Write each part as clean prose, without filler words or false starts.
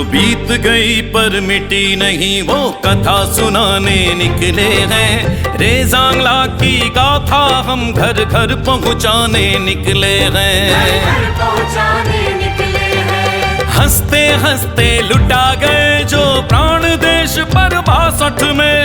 बीत गई पर मिटी नहीं वो कथा सुनाने निकले हैं। रे ज़ांगला की गाथा हम घर घर पहुँचाने निकले हैं। हंसते हंसते लुटा गए जो प्राण देश पर 62 में।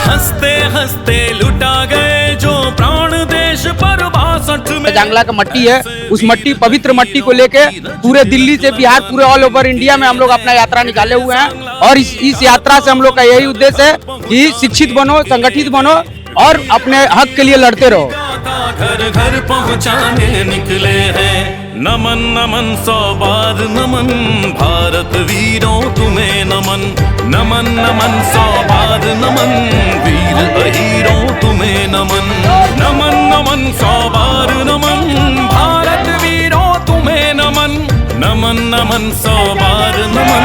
हंसते हंसते लुटा गए जो प्राण देश पर 62 में। ज़ांगला का मट्टी है, उस मट्टी पवित्र मट्टी को लेके पूरे दिल्ली से बिहार पूरे ऑल ओवर इंडिया में हम लोग अपना यात्रा निकाले हुए हैं। और इस यात्रा से हम लोग का यही उद्देश्य है कि शिक्षित बनो, संगठित बनो और अपने हक के लिए लड़ते रहो। घर घर पहुँचाने निकले हैं। नमन नमन 100 बार नमन, भारत वीरों तुम्हें नमन। नमन नमन 100 बार नमन, वीर अहीरों तुम्हें नमन। नमन नमन 100 बार नमन, भारत वीरों तुम्हें नमन। नमन नमन 100 बार नमन,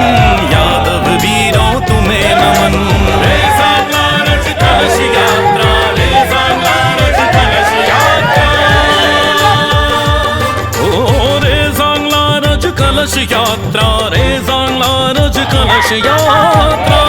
यादव वीरों तुम्हें नमन। रे ज़ांगला रच कलश यात्रा, रे ज़ांगला रच कलश यात्रा। ओ रे ज़ांगला रच कलश यात्रा, रे ज़ांगला रच कलश यात्रा।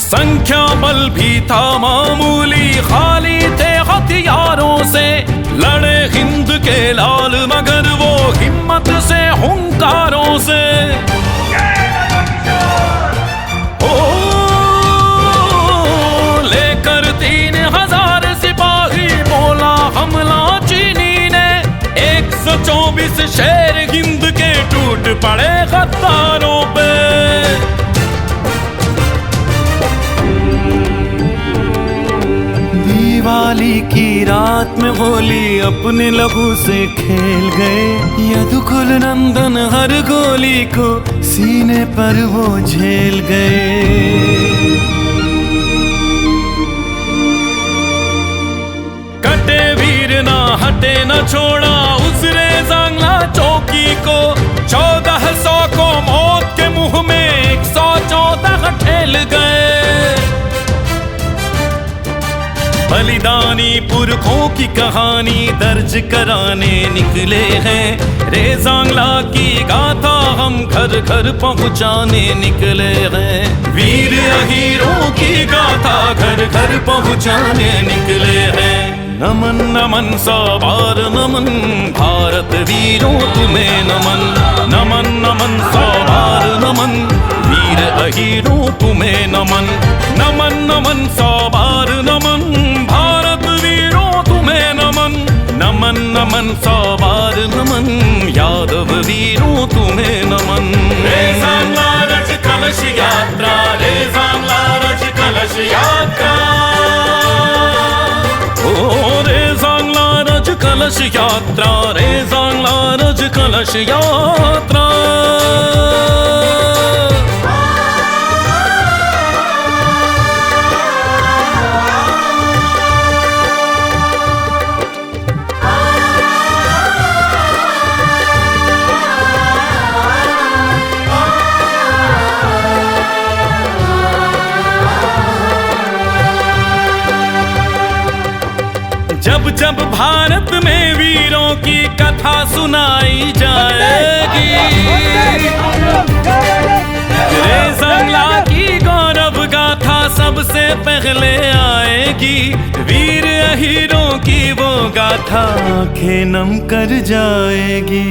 संख्या बल भी था मामूली, खाली थे हथियारों से। लड़े हिंद के लाल मगर वो हिम्मत से, हुंकारों से। ओ लेकर 3000 सिपाही बोला हमला चीनी ने। 124 शेर हिंद के टूट पड़े गद्दारों पे। दिवाली की रात में होली अपने लहू से खेल गए। यदुकुल नंदन हर गोली को सीने पर वो झेल गए। कटे वीर ना हटे न छोड़ा उस रे ज़ांगला चौकी को। 1400 को मौत के मुंह में 114 ठेल गए। बलिदानी पुरखों की कहानी दर्ज कराने निकले हैं। रे ज़ांगला की गाथा हम घर घर पहुँचाने निकले हैं। वीर अहीरों की गाथा घर घर पहुँचाने निकले हैं। नमन नमन 100 बार नमन, भारत वीरों तुम्हें नमन। नमन नमन 100 बार नमन, वीर अहीरों तुम्हें नमन। नमन नमन 100 बार नमन, भारत वीरों तुम्हें नमन। नमन नमन 100 बार नमन, यादव वीरों तुम्हें नमन। रे ज़ांगला रच कलश यात्रा, रे ज़ांगला रच कलश यात्रा। ओ रे ज़ांगला रच कलश यात्रा, रे ज़ांगला रच कलश यात्रा। जब जब भारत में वीरों की कथा सुनाई जाएगी। रे ज़ांगला की गौरव गाथा सबसे पहले आएगी। वीर अहीरों की वो गाथा आंखें नम कर जाएगी।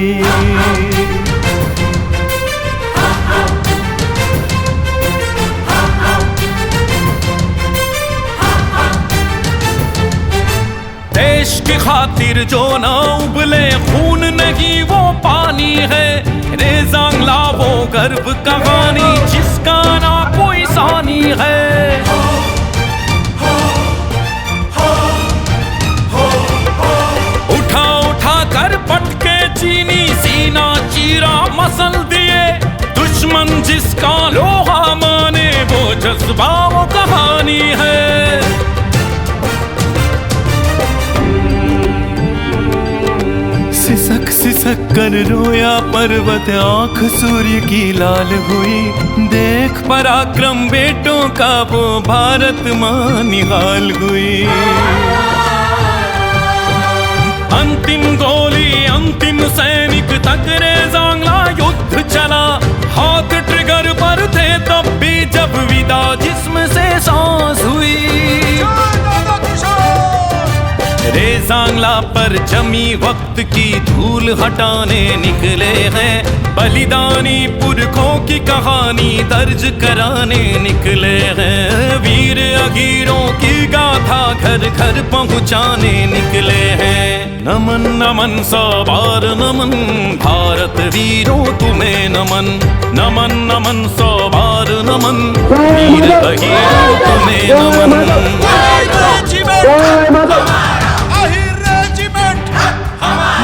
देश की खातिर जो ना उबले खून नहीं वो पानी है। रे ज़ांगला वो गर्व कहानी जिसका ना कोई सानी है। उठा उठा कर पटके चीनी सीना चीरा मसल दिए। वो कहानी है। सिसक सिसक कर रोया पर्वत, आंख सूर्य की लाल हुई। देख पराक्रम बेटों का वो भारत मां निहाल हुई। अंतिम गोली अंतिम सैनिक तक रे जांगला युद्ध चला। हाथ ट्रिगर पर थे तब भी जब विदा जिस्म से सांस हुई। रे जांगला पर जमी वक्त की धूल हटाने निकले हैं। बलिदानी पुरखों की कहानी दर्ज कराने निकले हैं। वीर अगीरों की गाथा घर घर पहुंचाने निकले हैं। नमन नमन सौ बार नमन, भारत वीरों तुम्हें नमन। नमन नमन सौ बार नमन, वीर अगीरों तुम्हें नमन।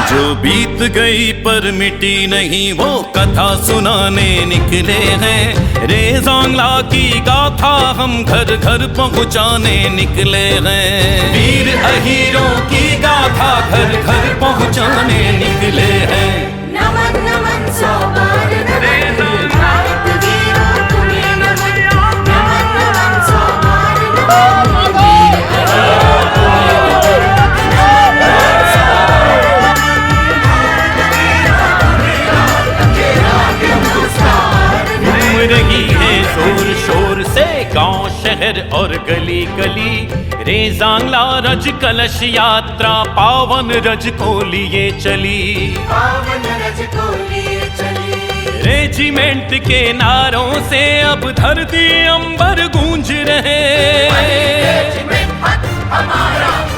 जो बीत गई पर मिटी नहीं वो कथा सुनाने निकले हैं। रे जांगला की गाथा हम घर घर पहुंचाने निकले हैं। वीर अहीरों की गाथा घर घर पहुंचाने निकले हैं। नमन नमन सौ बार नमन, भारत वीरों तुम्हें नमन। नमन नमन सौ बार नमन, वीर अहीरों तुम्हें रही है जोर शोर से गांव शहर और गली गली। रे जांगला रज कलश यात्रा पावन रज को लिए चली। पावन रज को लिए चली। रेजिमेंट के नारों से अब धरती अंबर गूंज रहे।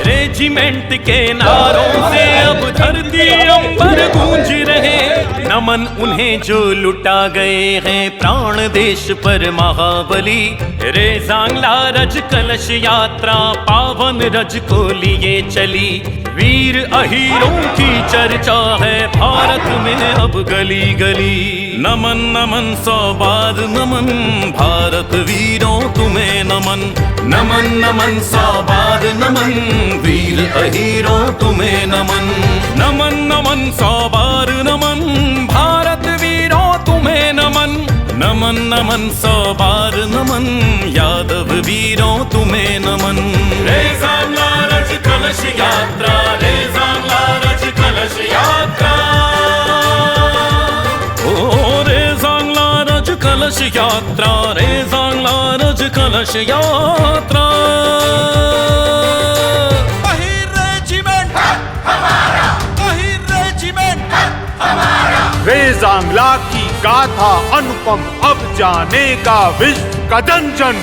रेजिमेंट के नारों से अब धरती अंबर गूंज रहे। नमन उन्हें जो लुटा गए हैं प्राण देश पर महाबली। रे जांगला रज कलश यात्रा पावन रज को लिए चली। वीर अहीरों की चर्चा है भारत में अब गली गली। नमन नमन सौ बार नमन, भारत वीरों तुम्हें नमन। नमन नमन सौ बार नमन, वीर अहीरों तुम्हें नमन। नमन नमन सौ बार नमन, भारत वीरों तुम्हें नमन। नमन नमन सौ बार नमन, यादव वीरों तुम्हें नमन। रे जांगला रज कलश यात्रा, रे जांगला रज कलश यात्रा। ओ रे जांगला रज कलश यात्रा, रे जांगला रज कलश यात्रा। रे जांगला की गाथा अनुपम अब जानेगा विश्व का जन जन।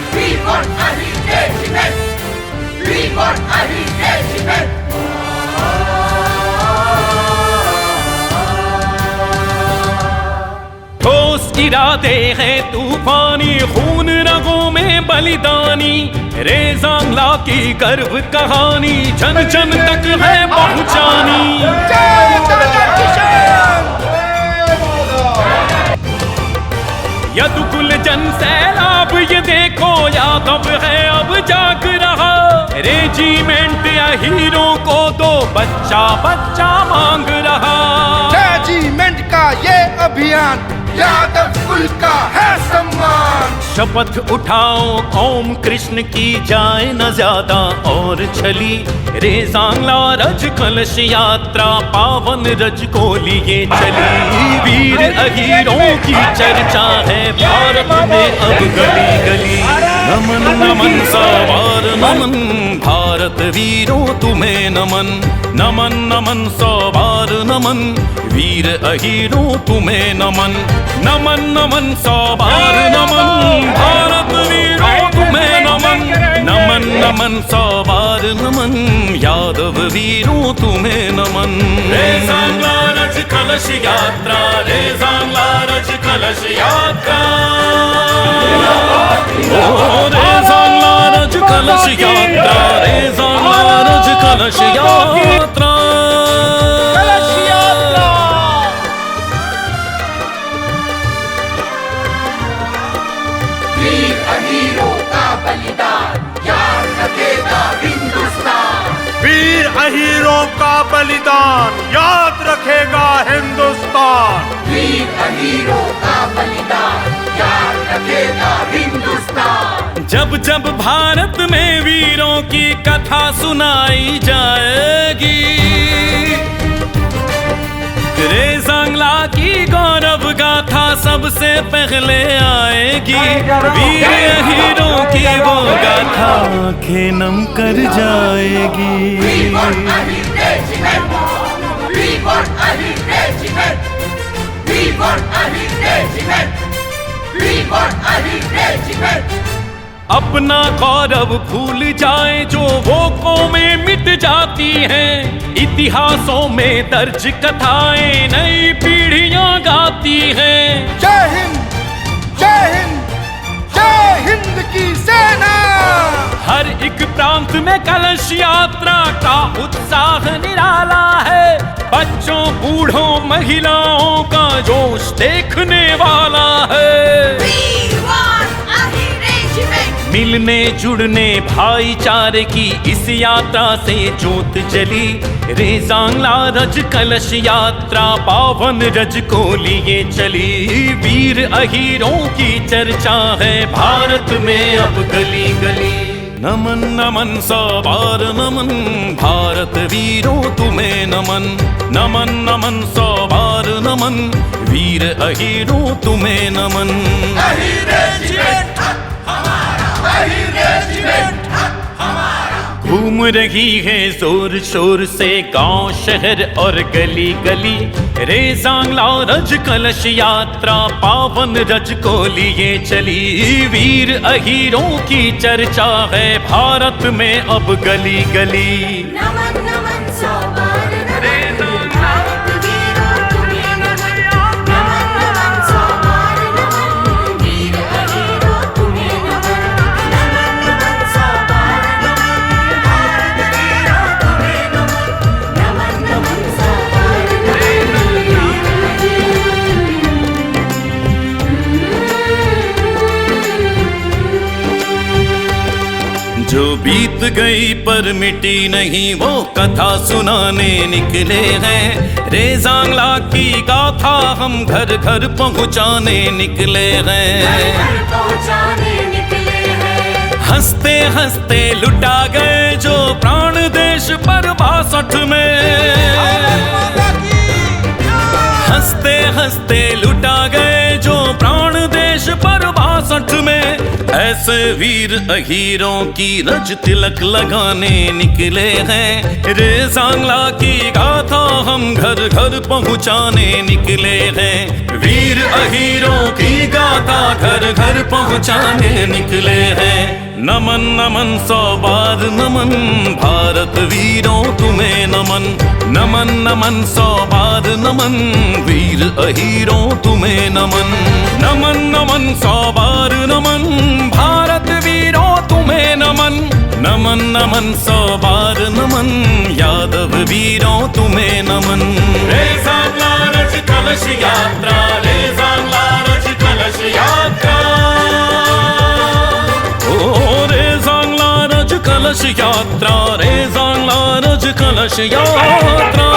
ठोस इरादे हैं तूफानी, खून रगों में बलिदानी। रे जांगला की गर्व कहानी जन जन तक है पहुंचानी। यदुकुल जन सैलाब ये देखो यादव है अब जाग रहा। रेजिमेंट या हीरो को दो बच्चा बच्चा मांग रहा। रेजिमेंट का ये अभियान यादव कुल का है सम्मान। शपथ उठाओ कौम कृष्ण की जाए न ज्यादा और छली। रे जांगला रज कलश यात्रा पावन रज को लिए चली। वीर अहीरों की चर्चा है भारत में अब गली गली। नमन नमन सौ बार नमन, भारत वीरों तुम्हें नमन। नमन नमन सौ बार नमन, वीर अहीरों तुम्हें नमन। नमन नमन सौ बार नमन, भारत वीरों तुम्हें नमन। नमन नमन सौ बार नमन, यादव वीरों तुम्हें नमन। रे जांगला रज कलश यात्रा, रे जांगला रज कलश यात्रा। ओ रे जांगला रज कलश यात्रा, रे जांगला रज कलश यात्रा। वीर अहीरों का रखेगा हिंदुस्तान। जब जब भारत में वीरों की कथा सुनाई जाएगी, रेज़ांगला की गौरव गाथा सबसे पहले आएगी। वीर हीरों की वो गाथा आंखें नम कर जाएगी। We want a regiment. We want a regiment. We want a regiment. We want a regiment. अपना गौरव भूल जाए जो वो कौमें मिट जाती हैं। इतिहासों में दर्ज कथाएं नई पीढ़ियां गाती हैं। जय हिंद, जय हिंद, जय हिंद की सेना। हर एक प्रांत में कलश यात्रा का उत्साह निराला है। बच्चों, बूढ़ों, महिलाओं का जोश देखने वाला है। मिलने जुड़ने भाईचारे की इस यात्रा से जोत जली। रेज़ांगला रज कलश यात्रा पावन रज को लिए चली। वीर अहीरों की चर्चा है भारत में अब गली गली। नमन नमन सवार नमन, भारत वीरों तुम्हें नमन। नमन नमन सवार नमन, वीर अहीरों तुम्हें नमन। घूम रही है जोर शोर से गांव शहर और गली गली। रेज़ांगला रज कलश यात्रा पावन रज को लिए चली। वीर अहीरों की चर्चा है भारत में अब गली गली। नमन नमन सवार नमन, भारत वीरों तुम्हें नमन। नमन नमन सवार नमन, वीर अहीरों तुम्हें नमन। नमन नमन सवार नमन, भारत वीरों तुम्हें नमन। नमन नमन सवार नमन, जो बीत गई पर मिटी नहीं वो कथा सुनाने निकले हैं। रेज़ांगला की गाथा हम घर घर पहुंचाने निकले हैं। पहुंचाने निकले हैं। हंसते हंसते लुटा गए जो प्राण देश पर 62 में। हंसते हंसते लुटा गए जो प्राण देश पर 62 में। ऐसे वीर अहीरों की रज तिलक लगाने निकले हैं। रेज़ांगला की गाथा हम घर घर पहुंचाने निकले हैं। वीर अहीरों की गाथा घर घर पहुंचाने निकले हैं। नमन नमन सवार नमन, भारत वीरों तुम्हें नमन। नमन नमन सवार नमन, वीर अहीरों तुम्हें नमन। नमन नमन सवार नमन, भारत वीरों तुम्हें नमन। नमन नमन सवार नमन, यादव वीरों तुम्हें नमन। रेज़ांगला रज कलश यात्रा, रेज़ांगला रज कलश यात्रा। ओ रेज़ांगला रज कलश यात्रा, रेज़ांगला रज कलश यात्रा।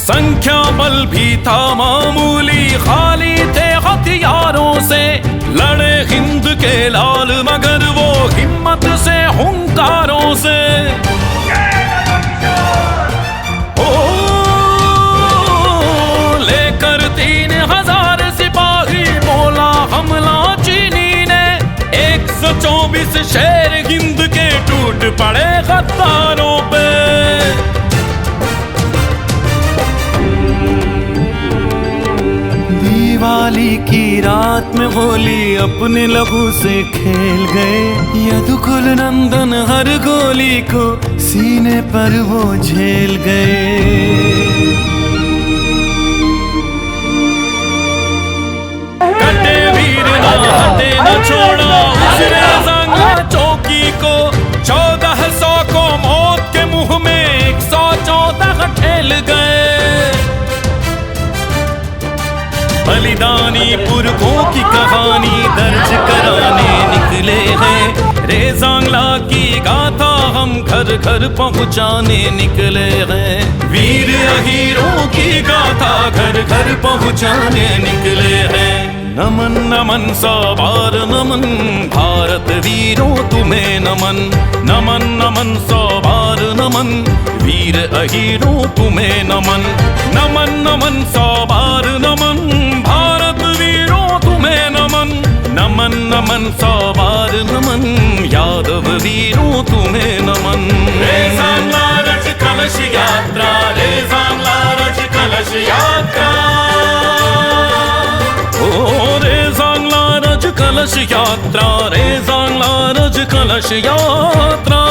संख्या बल भी था मामूली, खाली थे हथियारों से। लड़े हिंद के लाल मगर वो हिम्मत से हुंकारों से। ओ लेकर 3000 सिपाही बोला हमला चीनी ने। 124 शेर हिंद के टूट पड़े गद्दारों पे। दिवाली की रात में होली अपने लहू से खेल गए। यदुकुल नंदन हर गोली को सीने पर वो झेल गए। कटे वीर हटे न छोड़ा उस रेज़ांगा चौकी को। 1400 को मौत के मुंह में 114 ठेल गए। बलिदानी पुरखों की कहानी दर्ज कराने निकले हैं। रेज़ांगला की गाथा हम घर घर पहुंचाने निकले हैं। वीर अहीरों की गाथा घर घर पहुंचाने निकले हैं। नमन नमन सवार नमन भारत वीरों तुम्हें नमन। नमन नमन सवार नमन वीर अहीरों तुम्हें नमन। नमन नमन सवार नमन भारत वीरों तुम्हें नमन। नमन नमन सवार नमन यादव वीरों तुम्हें नमन। रेज़ांगला रज कलश यात्रा रेज़ांगला रज कलश यात्रा। ओ रेज़ांगला रज कलश यात्रा रेज़ांगला रज कलश यात्रा।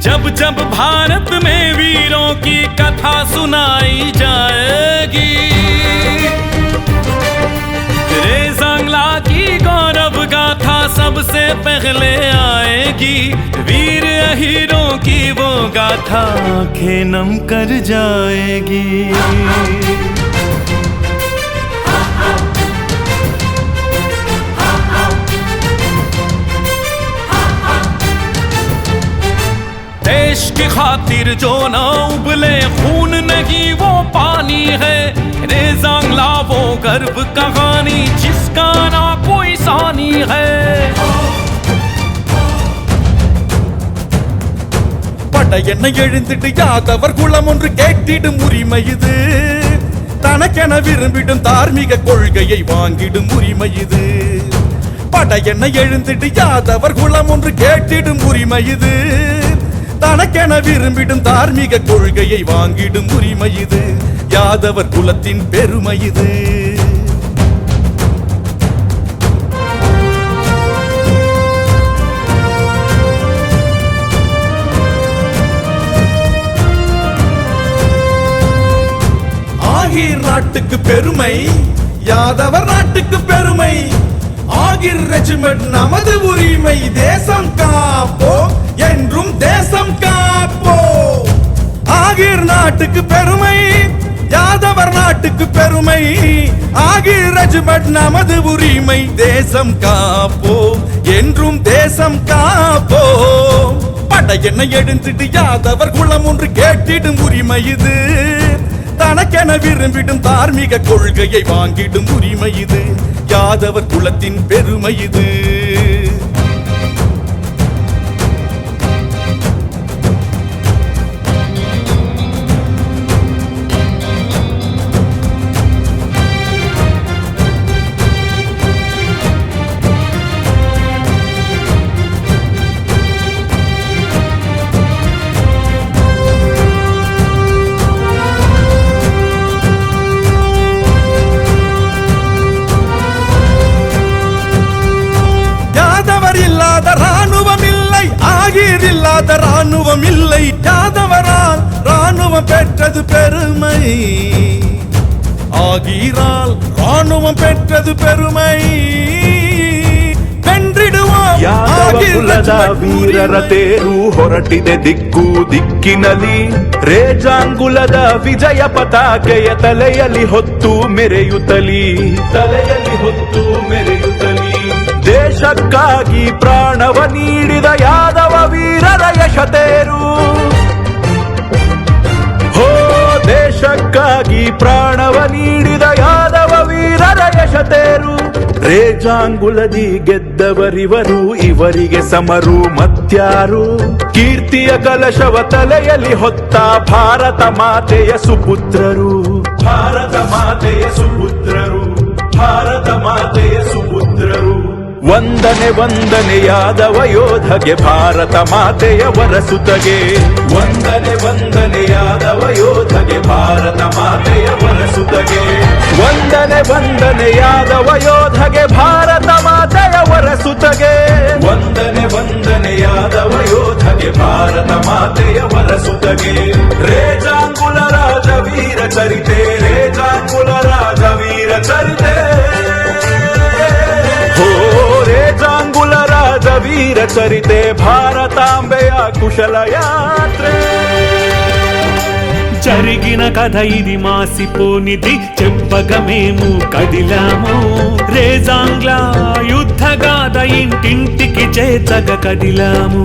जब जब भारत में वीरों की कथा सुनाई जाएगी। रेज़ांगला की गौरव गाथा सबसे पहले आएगी। वीर अहीरों की वो गाथा आंखें नम कर जाएगी। देश की खातिर जो ना उबले खून नहीं वो पानी है। रेज़ांगला वो गर्व कहानी जिसका ना कोई सानी है। படையென்ன எழுந்திட்டு யாதவர் குலம் ஒன்று கேட்டிடும் உரிமை இது. தனக்கென விரும்பிடும் தார்மீக கொள்கையை வாங்கிடும் உரிமை இது. படையென்ன எழுந்திட்டு யாதவர் குலம் ஒன்று கேட்டிடும் உரிமை இது. தனக்கென விரும்பிடும் தார்மீக கொள்கையை வாங்கிடும் உரிமை இது. யாதவர் குலத்தின் பெருமை இது. ஆகிர் நாட்டுக்கு பெருமை யாதவர் நாட்டுக்கு பெருமை. ஆகிர் ரெஜிமெண்ட் நமது உரிமை. தேசம் காப்போ என்றும் தேசம் காப்போ. ஆகிர் நாட்டுக்கு பெருமை யாதவர் நாட்டுக்கு பெருமை. ஆகிர் ரெஜிமெண்ட் நமது உரிமை. தேசம் காப்போ என்றும் தேசம் காப்போ. படையென்ன எழுந்திட்டு யாதவர் குலம் ஒன்று கேட்டிடும் உரிமை இது. தனக்கென விரும்பிடும் தார்மீக கொள்கையை வாங்கிடும் உரிமை இது. யாதவர் குலத்தின் பெருமை இது. இல்லாத ராணுவம் இல்லை. யாதவரால் ராணுவம் பெற்றது பெருமை. ஆகிரால் ராணுவம் பெற்றது பெருமை. வென்றிடுவோம் ಯಾದವಕುಲದ ವೀರರ ತೇರು ಹೊರಟಿದೆ ದಿಕ್ಕು ದಿಕ್ಕಿನಲ್ಲಿ. ರೇಜಾಂಗುಲದ ವಿಜಯ ಪತಾಕೆಯ ತಲೆಯಲ್ಲಿ ಹೊತ್ತು ಮೆರೆಯುತ್ತಲಿ. ತಲೆಯಲ್ಲಿ ಹೊತ್ತು ಮೆರೆಯುತ್ತಲಿ. ದೇಶಕ್ಕಾಗಿ ಪ್ರಾಣವ ನೀಡಿದ ಯಾದವ ವೀರರ ಯಶತೇರು. ಹೋ ದೇಶಕ್ಕಾಗಿ ಪ್ರಾಣವ ನೀಡಿದ ಯಾದವ ವೀರರ ಯಶತೇರು. ರೇಜಾಂಗುಲದಿ ಗೆದ್ದವರಿವರು ಇವರಿಗೆ ಸಮರು ಮತ್ಯಾರು. ಕೀರ್ತಿಯ ಕಲಶವ ತಲೆಯಲ್ಲಿ ಹೊತ್ತ ಭಾರತ ಮಾತೆಯ ಸುಪುತ್ರರು. ಭಾರತ ಮಾತೆಯ ಸುಪುತ್ರರು. ಭಾರತ ಮಾತೆಯ ಸುಪುತ್ರರು. ವಂದನೆ ವಂದನೆ ಯಾದವ ಯೋಧಗೆ ಭಾರತ ಮಾತೆಯ ವರಸುತಗೆ ವಂದನೆ ವಂದನೆ ಯಾದವ ಯೋಧಗೆ ಭಾರತ ಮಾತೆಯ ವರಸುತಗೆ ವಂದನೆ ವಂದನೆ ಯಾದವ ಯೋಧಗೆ ಭಾರತ ಮಾತೆಯ ವರಸುತಗೆ ವಂದನೆ ವಂದನೆ ಯಾದವ ಯೋಧಗೆ ಭಾರತ ಮಾತೆಯ ವರಸುತಗೆ ರೇಜಾಂಗುಲ ರಾಜ ವೀರ ಚರಿತೆ ರೇಜಾಂಗುಲ ರಾಜ ವೀರ ಚರಿತೆ ಹೋ ರೇಜಾಂಗುಲ ರಾಜ ವೀರ ಚರಿತೆ ಭಾರತಾಂಬೆಯ ಕುಶಲ ಯಾತ್ರೆ జరిగిన కథ ఇది మాసిపోనిది చెప్పగ మేము కదిలాము రేజాంగ్ల యుద్ధగాథ ఇంటింటికి చేర్చగ కదిలాము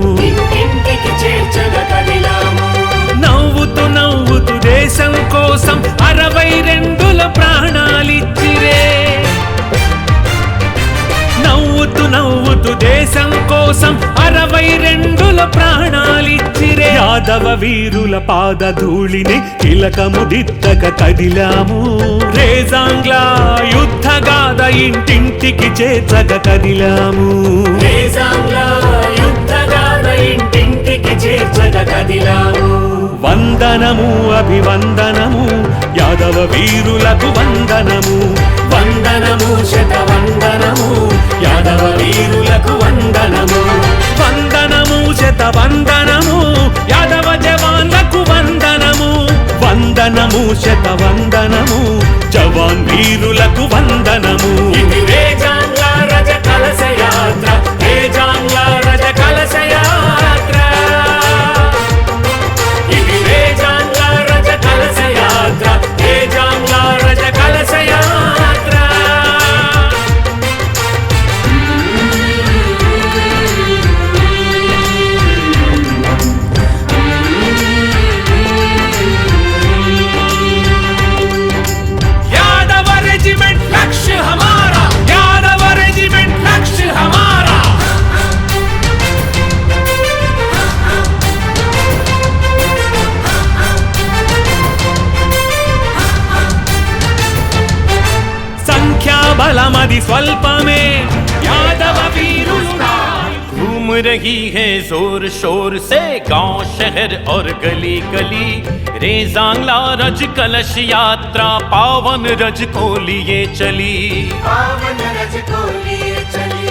నవ్వుతూ నవ్వుతూ దేశం కోసం 62 ప్రాణాలిచ్చిరే నవ్వుతూ నవ్వుతూ దేశం కోసం 62 ప్రాణాలిచ్చిరే యాదవ వీరుల పాదధూళిని తిలకము దిద్దక కదిలాము రేజాంగ్ల యుద్ధగాథ ఇంటింటికి చేర్చగ కదిలాము రేజాంగ్ల యుద్ధగాథ ఇంటింటికి చేర్చగ కదిలాము వందనము అభివందనము యాదవ వీరులకు వందనము వందనము శతవందనము యాదవ వీరులకు వందనము వందనము శతవందనము యాదవ జవాన్లకు వందనము వందనము శతవందనము జవాన్ వీరులకు వందనము ఇది రేజాంగ్ల రజ కలశ యాత్ర రేజాంగ్ల రజ కలశ యాత్ర ఇది రేజాంగ్ల రజ కలశ యాత్ర రేజాంగ్ల రజ కలశ యాత్ర यादव रेजिमेंट लक्ष्य हमारा यादव रेजिमेंट लक्ष्य हमारा संख्या बलमदि स्वल्पमे यादव वीरुलुना घूम रही है जोर शोर से गांव शहर और गली गली रेजांगला रज कलश यात्रा पावन रज को लिए चली पावन रज को लिए चली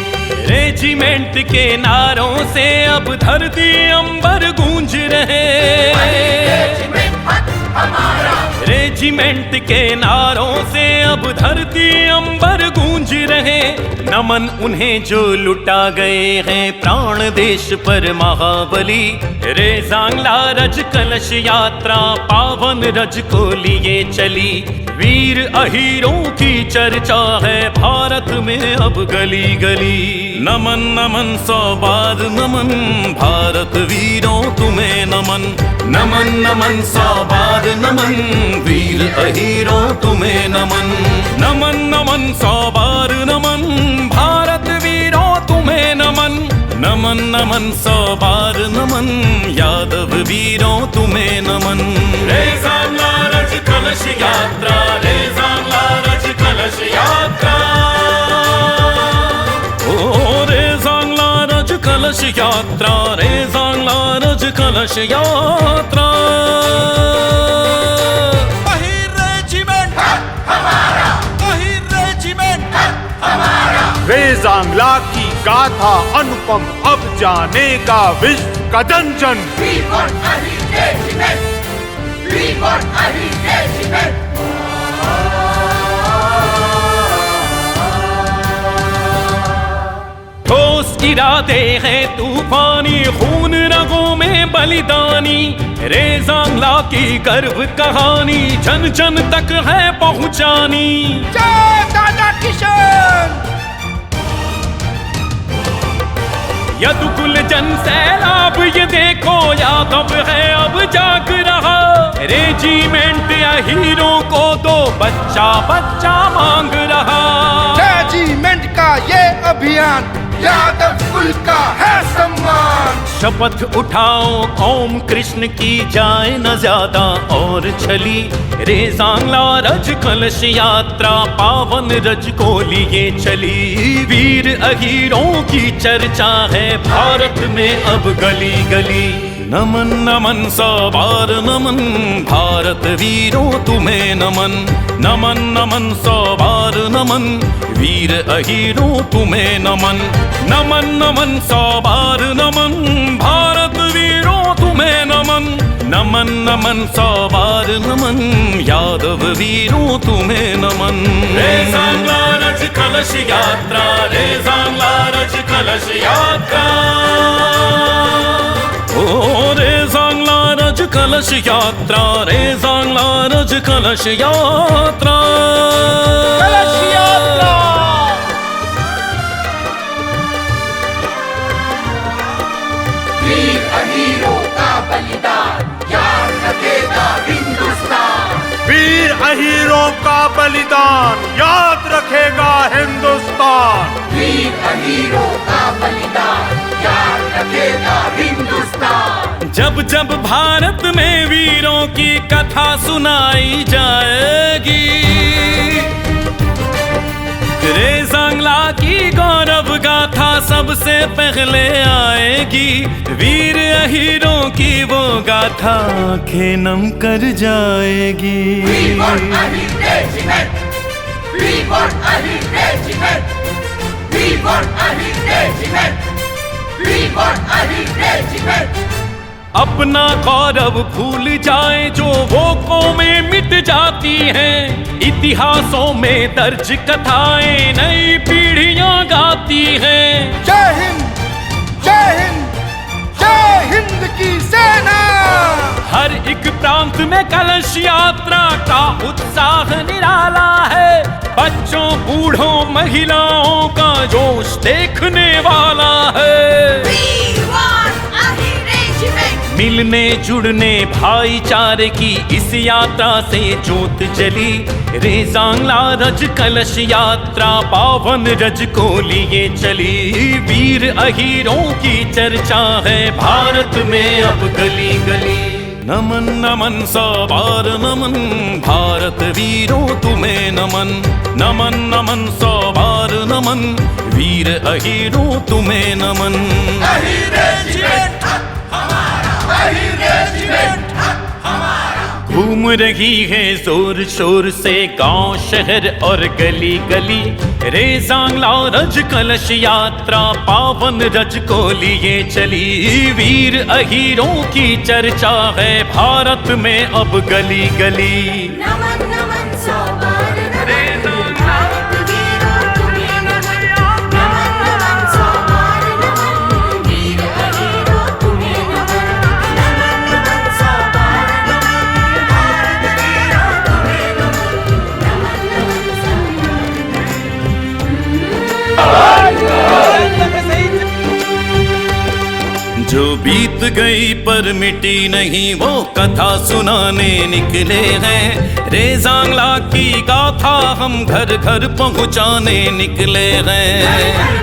रेजिमेंट के नारों से अब धरती अंबर गूंज रहे रेजिमेंट के नारों से अब धरती अंबर गूंज रहे नमन उन्हें जो लुटा गए हैं प्राण देश पर महाबली रेजांगला रज कलश यात्रा पावन रज को लिए चली वीर अहीरों की चर्चा है भारत में अब गली गली नमन नमन सौ बार नमन भारत वीरों तुम्हें नमन नमन नमन सौ बार नमन वीर अहीरों तुम्हें नमन नमन नमन सौ बार नमन भारत वीरों तुम्हें नमन नमन नमन सौ बार नमन यादव वीरों तुम्हें नमन रेजांगला रज कलश यात्रा रेजांगला रज कलश यात्रा ओ रेजांगला रज कलश यात्रा रेजांगला रज कलश यात्रा रेजांगला की गाथा अनुपम अब जाने का विश्व का दंजन We want a regiment. We want a regiment. ठोस इरादे हैं तूफानी खून रगों में बलिदानी रेजांगला की गर्व कहानी जन जन तक है पहुंचानी यदुकुल जन सैलाब ये देखो यादव है अब जाग रहा रेजिमेंट या हीरो को दो बच्चा बच्चा मांग रहा रेजिमेंट का ये अभियान यादव कुल का है सम्मान शपथ उठाओ ओम कृष्ण की जाए न ज्यादा और छली, रे सांगला रज कलश यात्रा पावन रज को लिए चली। वीर अहीरों की चर्चा है भारत में अब गली गली। नमन नमन सौ बार नमन भारत वीरों तुम्हें नमन। नमन नमन सौ बार नमन वीर अहीरों तुम्हें नमन। नमन नमन सौ बार नमन भारत वीरों तुम्हें नमन। नमन नमन सौ बार नमन यादव वीरों तुम्हें नमन। रे सांगला रज कलश यात्रा, रे सांगला रज कलश यात्रा, ओ रे सांगला रज कलश यात्रा, रे सांगला रज कलश यात्रा। कलश यात्रा वीर अहीरों का बलिदान याद रखेगा हिंदुस्तान। वीर अहीरों का बलिदान याद रखेगा हिंदुस्तान। वीर अहीरों का बलिदान याद रखेगा हिंदुस्तान। जब जब भारत में वीरों की कथा सुनाई जाएगी, रे सांगला की गौरव गाथा सबसे पहले आएगी। वीर अहीरों की वो गाथा आंखें नम कर जाएगी। We want Ahir Regiment. We want Ahir Regiment. We want Ahir Regiment. We want Ahir Regiment. अपना गौरव भूल जाए जो वो कौमें मिट जाती हैं। इतिहासों में दर्ज कथाएं नई पीढ़ियां गाती हैं। जय हिंद, जय हिंद, जय हिंद की सेना। हर एक प्रांत में कलश यात्रा का उत्साह निराला है। बच्चों बूढ़ों महिलाओं का जोश देखने वाला है। We want Ahir Regiment. मिलने जुड़ने भाईचारे की इस यात्रा से जोत जली। रे सांगला रज कलश यात्रा पावन रज को लिए चली। वीर अहीरों की चर्चा है भारत में अब गली गली। नमन नमन सौ बार नमन भारत वीरों तुम्हें नमन। नमन नमन सौ बार नमन वीर अहीरों तुम्हें नमन। Ahir Regiment हमारा, Ahir Regiment हमारा। घूम रही है जोर शोर से गांव शहर और गली गली। रे सांगला रज कलश यात्रा पावन रज को लिए चली। वीर अहीरों की चर्चा है भारत में अब गली गली। नमन नमन सौ बार नमन भारत वीरों तुम्हें नमन। नमन नमन सौ बार नमन वीर अहीरों तुम्हें नमन। नमन नमन सौ बार नमन भारत वीरों तुम्हें नमन। नमन नमन जो बीत गई पर मिटी नहीं वो कथा सुनाने निकले हैं। रे सांगला की गाथा हम घर घर पहुंचाने निकले हैं।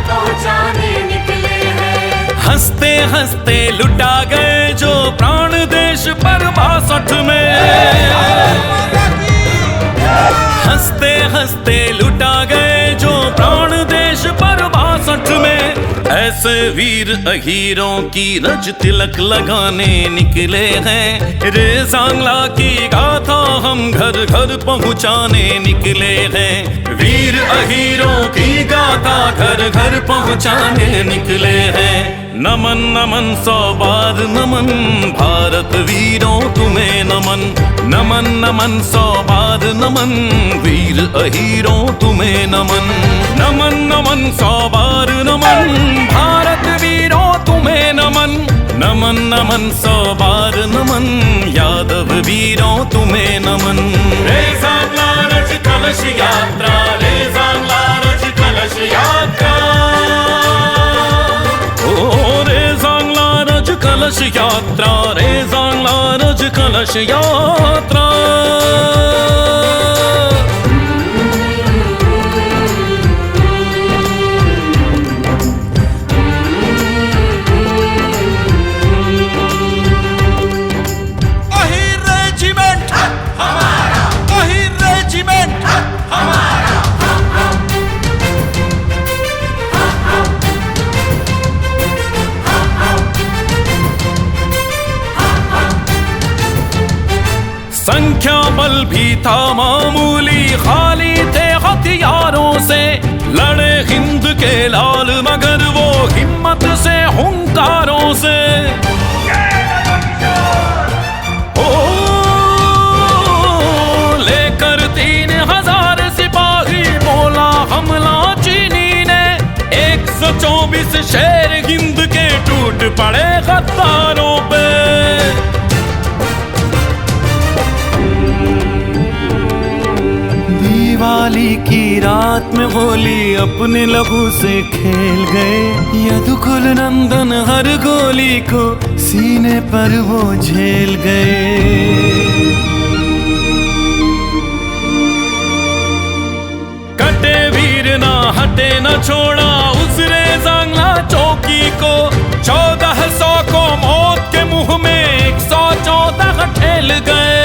पहुंचाने निकले हैं। हंसते हंसते लुटा गए जो प्राण देश पर 62 में। हंसते हंसते लुटा गए जो प्राण देश पर 62 में। ऐसे वीर अहीरों की रज तिलक लगाने निकले हैं। रे सांगला की गाथा हम घर घर पहुंचाने निकले हैं। वीर अहीरों की गाथा घर घर पहुंचाने निकले हैं। नमन नमन सौ बार नमन भारत वीरों तुम्हें नमन। नमन नमन सौ बार नमन वीर अहीरों तुम्हें नमन। नमन नमन सौ बार नमन भारत वीरों तुम्हें नमन। नमन नमन सौ बार नमन यादव वीरों तुम्हें नमन। रे सांगला रज कलश यात्रा, रे सांगला रज कलश यात्रा, ओ रे सांगला रज कलश यात्रा, रे सांगला रज कलश यात्रा। भी था मामूली, खाली थे हथियारों से, लड़े हिंद के लाल मगर वो हिम्मत से हुंकारों से। ओ लेकर 3000 सिपाही बोला हमला चीनी ने, 124 शेर हिंद के टूट पड़े गद्दारों पे। दिवाली की रात में होली अपने लहू से खेल गए, यदुकुल नंदन हर गोली को सीने पर वो झेल गए। कटे वीर ना हटे न छोड़ा उसने जांगला चौकी को, 1400 को मौत के मुंह में 114 ठेल गए।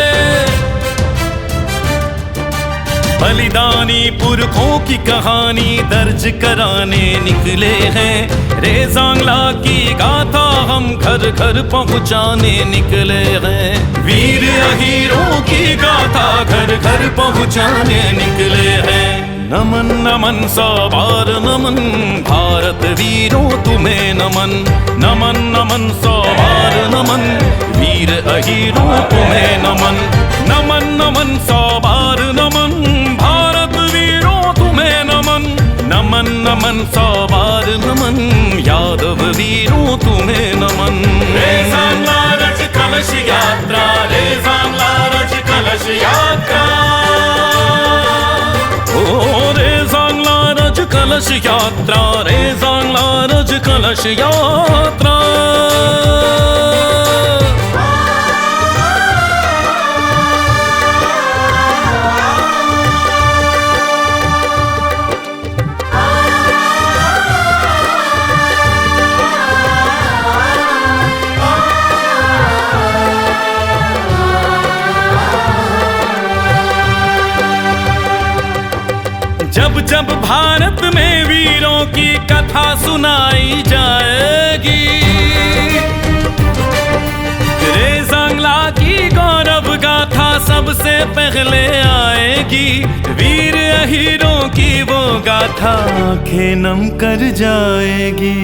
बलिदानी पुरखों की कहानी दर्ज कराने निकले हैं, रे जांगला की गाथा हम घर घर पहुंचाने निकले हैं। वीर अहीरों की गाथा घर घर पहुंचाने निकले हैं। नमन नमन सवार नमन, भारत वीरों तुम्हें नमन। नमन नमन सवार नमन, वीर अहीरों तुम्हें नमन। नमन नमन सवार नमन, भारत वीरों तुम्हें नमन। नमन नमन सवार नमन, यादव वीरों तुम्हें नमन। रे जांगला रज कलश यात्रा, रे जांगला रज कलश यात्रा। ओ रे जांगला रज कलश यात्रा, रे जांगला रज कलश यात्रा। जब जब भारत में वीरों की कथा सुनाई जाएगी, रे जांगला की गौरव गाथा सबसे पहले आएगी। वीर अहीरों की वो गाथा आंखें नम कर जाएगी।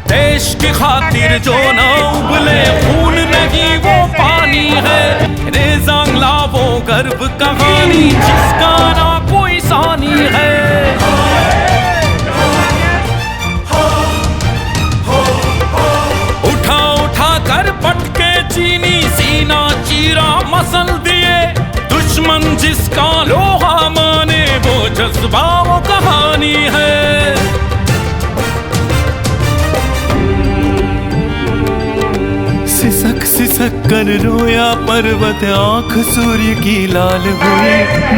देश की खातिर जो ना उबले खून नहीं वो पानी है, रे जांगला वो गर्व कहानी जिसका ना कोई सानी है। उठा उठा कर पटके चीनी सीना चीरा मसल दिए, दुश्मन जिसका लोहा माने वो जज्बा वो कहानी है। सिसक सिसक कर रोया पर्वत, आंख सूर्य की लाल हुई,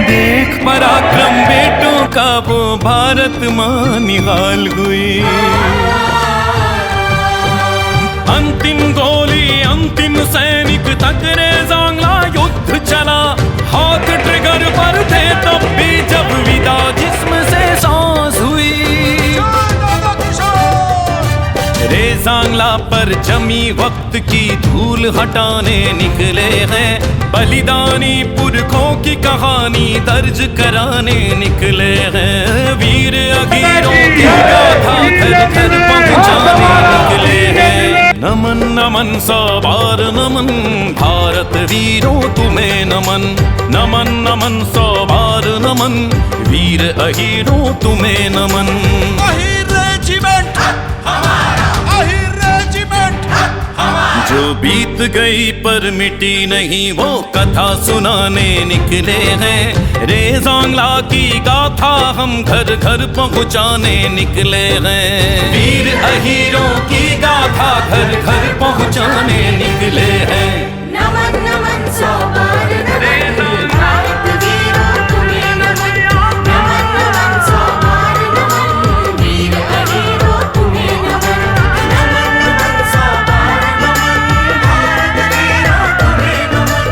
देख पराक्रम बेटों का वो भारत मां निहाल हुई। अंतिम गोली अंतिम सैनिक तक रे जांगला युद्ध चला, हाथ ट्रिगर पर थे तब भी जब विदा जिस्म से सांस हुई। रे जांगला पर जमी वक्त की धूल हटाने निकले हैं, बलिदानी पुरखों की कहानी दर्ज कराने निकले हैं। वीर अहीरों की गाथा घर घर पहुंचाने निकले हैं। नमन नमन सवार नमन, भारत वीरों तुम्हें नमन। नमन नमन सवार नमन, वीर अहीरों तुम्हें नमन। अहीर रेजिमेंट हमारा, अहीर रेजिमेंट हमारा। जो बीत गई पर मिटी नहीं वो कथा सुनाने निकले हैं, रे जांगला की गाथा हम घर घर पहुंचाने निकले हैं। वीर अहीरों की गाथा घर घर पहुंचाने निकले हैं। नमन नमन सवार नमन, भारत वीरों तुम्हें नमन। नमन नमन सवार नमन, वीर अहीरों तुम्हें नमन। नमन नमन सवार नमन, भारत वीरों तुम्हें नमन।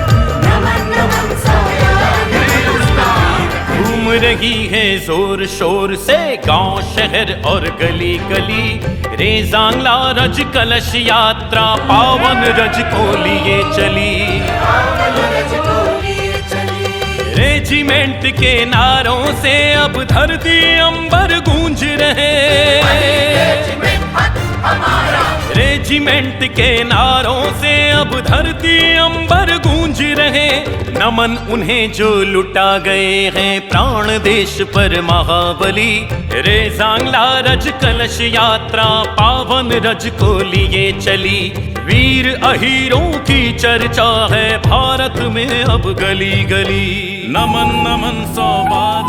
नमन नमन सवार नमन। घूम रही है जोर शोर से गांव शहर और गली गली, रे जांगला रज कलश यात्रा पावन रज को लिए चली। रेजिमेंट के नारों से अब धरती अंबर गूंज रहे, रेजिमेंट के नारों से अब धरती अंबर गूंज रहे। नमन उन्हें जो लुटा गए हैं प्राण देश पर महाबली, रे जांगला रज कलश यात्रा पावन रज को लिए चली। वीर अहीरों की चर्चा है भारत में अब गली गली। नमन नमन सौबाद